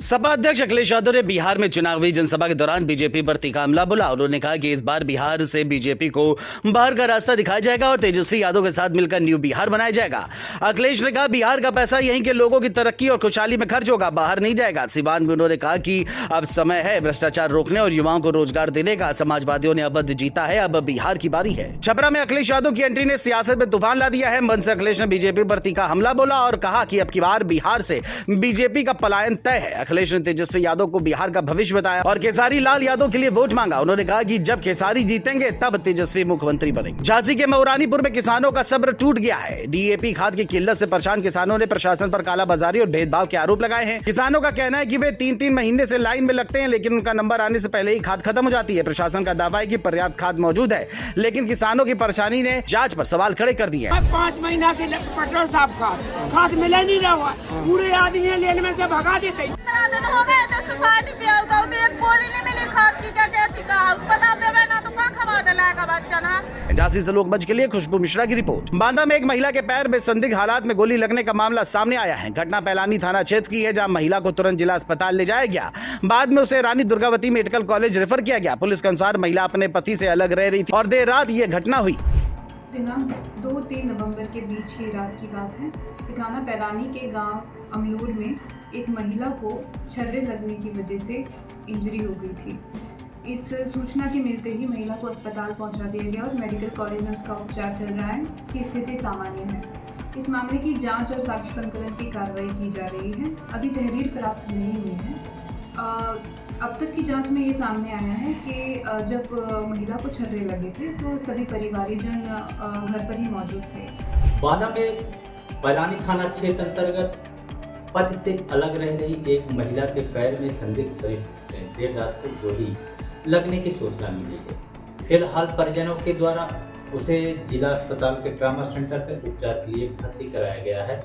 सपा अध्यक्ष अखिलेश यादव ने बिहार में चुनावी जनसभा के दौरान बीजेपी पर तीखा हमला बोला। उन्होंने कहा कि इस बार बिहार से बीजेपी को बाहर का रास्ता दिखाया जाएगा और तेजस्वी यादव के साथ मिलकर न्यू बिहार बनाया जाएगा। अखिलेश ने कहा बिहार का पैसा यहीं के लोगों की तरक्की और खुशहाली में खर्च होगा, बाहर नहीं जाएगा। सिवान में उन्होंने कहा कि अब समय है भ्रष्टाचार रोकने और युवाओं को रोजगार देने का। समाजवादियों ने अवध जीता है, अब बिहार की बारी है। छपरा में अखिलेश यादव की एंट्री ने सियासत में तूफान ला दिया है। मंच से अखिलेश ने बीजेपी पर तीखा हमला बोला और कहा कि अब की बार बिहार से बीजेपी का पलायन तय है। अखिलेश ने तेजस्वी यादव को बिहार का भविष्य बताया और खेसारी लाल यादव के लिए वोट मांगा। उन्होंने कहा कि जब खेसारी जीतेंगे तब तेजस्वी मुख्यमंत्री बनेंगे। झांसी के मऊरानीपुर में किसानों का सब्र टूट गया है। डीएपी खाद की किल्लत से परेशान किसानों ने प्रशासन पर कालाबाजारी और भेदभाव के आरोप लगाए हैं। किसानों का कहना है कि वे 3-3 महीने से लाइन में लगते हैं, लेकिन उनका नंबर आने से पहले ही खाद खत्म हो जाती है। प्रशासन का दावा है कि पर्याप्त खाद मौजूद है, लेकिन किसानों की परेशानी ने जांच पर सवाल खड़े कर दिए। 5 महीना के पेट्रोल साहब खाद मिला नहीं रहा, पूरे आदमी लेन में से भगा देते। हो गए तो सोसाइटी पे आउता एक बोली नहीं मिली खाद की क्या कैसी का बना देवे ना तो का खवा देला बच्चा ना। झांसी से लोकमंच के लिए खुशबू मिश्रा की रिपोर्ट। बांदा में एक महिला के पैर में संदिग्ध हालात में गोली लगने का मामला सामने आया है। घटना पैलानी थाना क्षेत्र की है, जहां महिला को तुरंत जिला अस्पताल ले जाया गया। बाद में उसे Rani Durgavati medical college refer किया गया। पुलिस के अनुसार महिला अपने पति से अलग रह रही थी और देर रात ये घटना हुई। दिनांक 2-3 नवंबर के बीच की रात की बात है कि थाना पैलानी के गांव अमलूर में एक महिला को छर्रे लगने की वजह से इंजरी हो गई थी। इस सूचना के मिलते ही महिला को अस्पताल पहुंचा दिया गया और मेडिकल कॉलेज में उसका उपचार चल रहा है। उसकी स्थिति सामान्य है। इस मामले की जांच और साक्ष्य संकलन की कार्रवाई की जा रही है। अभी तहरीर प्राप्त नहीं हुई है। अब तक की जांच में ये सामने आया है कि जब महिला को छर्रे लगे थे तो सभी परिवारीजन घर पर ही मौजूद थे। बांदा में पैलानी थाना क्षेत्र अंतर्गत पति से अलग रह रही एक महिला के पैर में संदिग्ध परिस्थिति में देर रात को गोली लगने की सूचना मिली है। फिलहाल परिजनों के द्वारा उसे जिला अस्पताल के ट्रॉमा सेंटर पर उपचार के लिए भर्ती कराया गया है।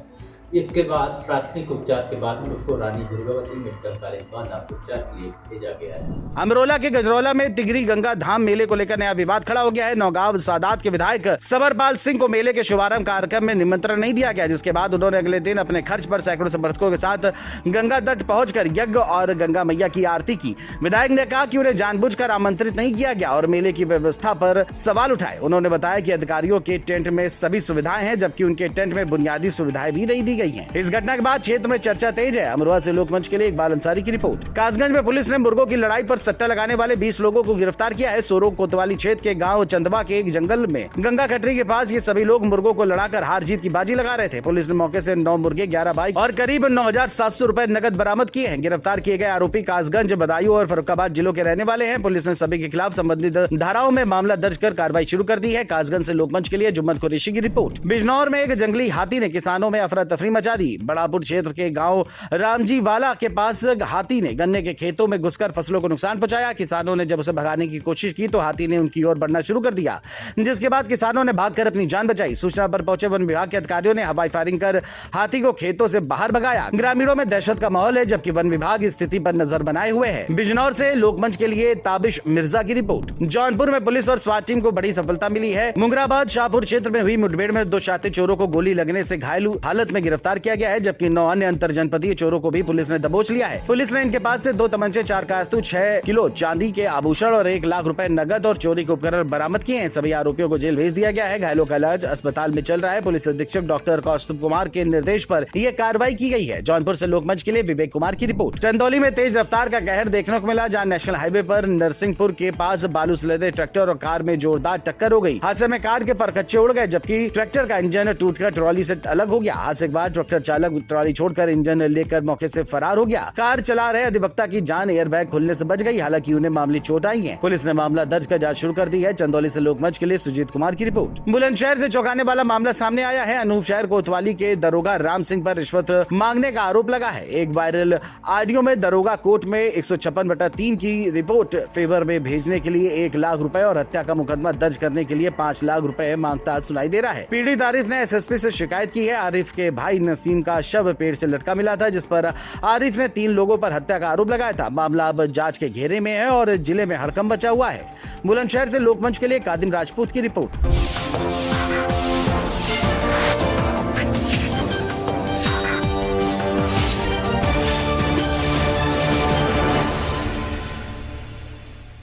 इसके बाद प्राथमिक उपचार के बाद उसको रानी दुर्गावती मेडिकल कॉलेज बांदा उपचार के लिए भेजा गया है। अमरोला के गजरौला में तिगरी गंगा धाम मेले को लेकर नया विवाद खड़ा हो गया है। नौगांव सादात के विधायक समरपाल सिंह को मेले के शुभारंभ कार्यक्रम में निमंत्रण नहीं दिया गया, जिसके बाद उन्होंने अगले दिन अपने खर्च पर सैकड़ों समर्थकों के साथ गंगा तट पहुंचकर यज्ञ और गंगा मैया की आरती की। विधायक ने कहा कि उन्हें जानबूझकर आमंत्रित नहीं किया गया और मेले की व्यवस्था पर सवाल उठाए। उन्होंने बताया कि अधिकारियों के टेंट में सभी सुविधाएं हैं, जबकि उनके टेंट में बुनियादी सुविधाएं भी नहीं दी गई हैं। इस घटना के बाद क्षेत्र में चर्चा तेज है। अमरोहा से लोकमंच के लिए इकबाल अंसारी की रिपोर्ट। कासगंज में पुलिस ने मुर्गों की लड़ाई पर सट्टा लगाने वाले 20 लोगों को गिरफ्तार किया है। सोरो कोतवाली क्षेत्र के गांव चंदवा के एक जंगल में गंगा कटरी के पास ये सभी लोग मुर्गों को लड़ाकर हार जीत की बाजी लगा रहे थे। पुलिस ने मौके से 9 मुर्गे, 11 बाइक और करीब 9,700 रुपए नकद बरामद किए हैं। गिरफ्तार किए गए आरोपी कासगंज, बदायूं और फर्रुखाबाद जिलों के रहने वाले हैं। पुलिस ने सभी के खिलाफ संबंधित धाराओं में मामला दर्ज कर कार्रवाई शुरू कर दी है। कासगंज से लोकमंच के लिए जुम्मन कुरैशी की रिपोर्ट। बिजनौर में एक जंगली हाथी ने किसानों में अफरा तफरी मचा दी। बड़ापुर क्षेत्र के गांव रामजी वाला के पास हाथी ने गन्ने के खेतों में घुसकर फसलों को नुकसान पहुंचाया। किसानों ने जब उसे भगाने की कोशिश की तो हाथी ने उनकी ओर बढ़ना शुरू कर दिया, जिसके बाद किसानों ने भागकर अपनी जान बचाई। सूचना पर पहुंचे वन विभाग के अधिकारियों ने हवाई फायरिंग कर हाथी को खेतों से बाहर भगाया। ग्रामीणों में दहशत का माहौल है, जबकि वन विभाग स्थिति पर नजर बनाए हुए है। बिजनौर से लोकमंच के लिए ताबिश मिर्जा की रिपोर्ट। जौनपुर में पुलिस और स्वाट टीम को बड़ी सफलता मिली है। मुंगराबाद शाहपुर क्षेत्र में हुई मुठभेड़ में 2 शातिर चोरों को गोली लगने से घायल हालत में गिरफ्तार किया गया है, जबकि 9 अन्य अंतर जनपदीय चोरों को भी पुलिस ने दबोच लिया है। पुलिस ने इनके पास से 2 तमंचे, 4 कारतूस, 6 किलो चांदी के आभूषण और 1 लाख रुपए नगद और चोरी के उपकरण बरामद किए हैं। सभी आरोपियों को जेल भेज दिया गया है। घायलों का इलाज अस्पताल में चल रहा है। पुलिस अधीक्षक डॉक्टर कौस्तुभ कुमार के निर्देश पर यह कार्रवाई की गई है। जौनपुर से लोकमंच के लिए विवेक कुमार की रिपोर्ट। चंदौली में तेज रफ्तार का कहर देखने को मिला, जहां नेशनल हाईवे पर नरसिंहपुर के पास बालू से लदे ट्रैक्टर और कार में जोरदार टक्कर हो गई। हादसे में कार के परखच्चे उड़ गए, जबकि ट्रैक्टर का इंजन टूटकर ट्रॉली से अलग हो गया। हादसे के बाद ट्रैक्टर चालक ट्रॉली छोड़कर इंजन लेकर मौके से फरार हो गया। कार चला रहे अधिवक्ता की जान एयरबैग खुलने से बच गई, हालांकि उन्हें मामूली चोट आई है। पुलिस ने मामला दर्ज कर जांच शुरू कर दी है। चंदौली से लोकमंच के लिए सुजीत कुमार की रिपोर्ट। बुलंदशहर से चौंकाने वाला मामला सामने आया है। अनूपशहर कोतवाली के दरोगा राम सिंह पर रिश्वत मांगने का आरोप लगा है। एक वायरल ऑडियो में दरोगा कोर्ट में 156/3 की रिपोर्ट फेवर में भेजने के लिए 1 लाख रुपए और हत्या का मुकदमा दर्ज करने के लिए 5 लाख रुपए मांगता सुनाई दे रहा है। पीड़ित आरिफ ने एसएसपी से शिकायत की है। आरिफ के भाई नसीम का शव पेड़ से लटका मिला था, जिस पर आरिफ ने 3 लोगों पर हत्या का आरोप लगाया था। मामला अब जांच के घेरे में है और जिले में हड़कंप मचा हुआ है। बुलंदशहर से लोकमंच के लिए कादिम राजपूत की रिपोर्ट।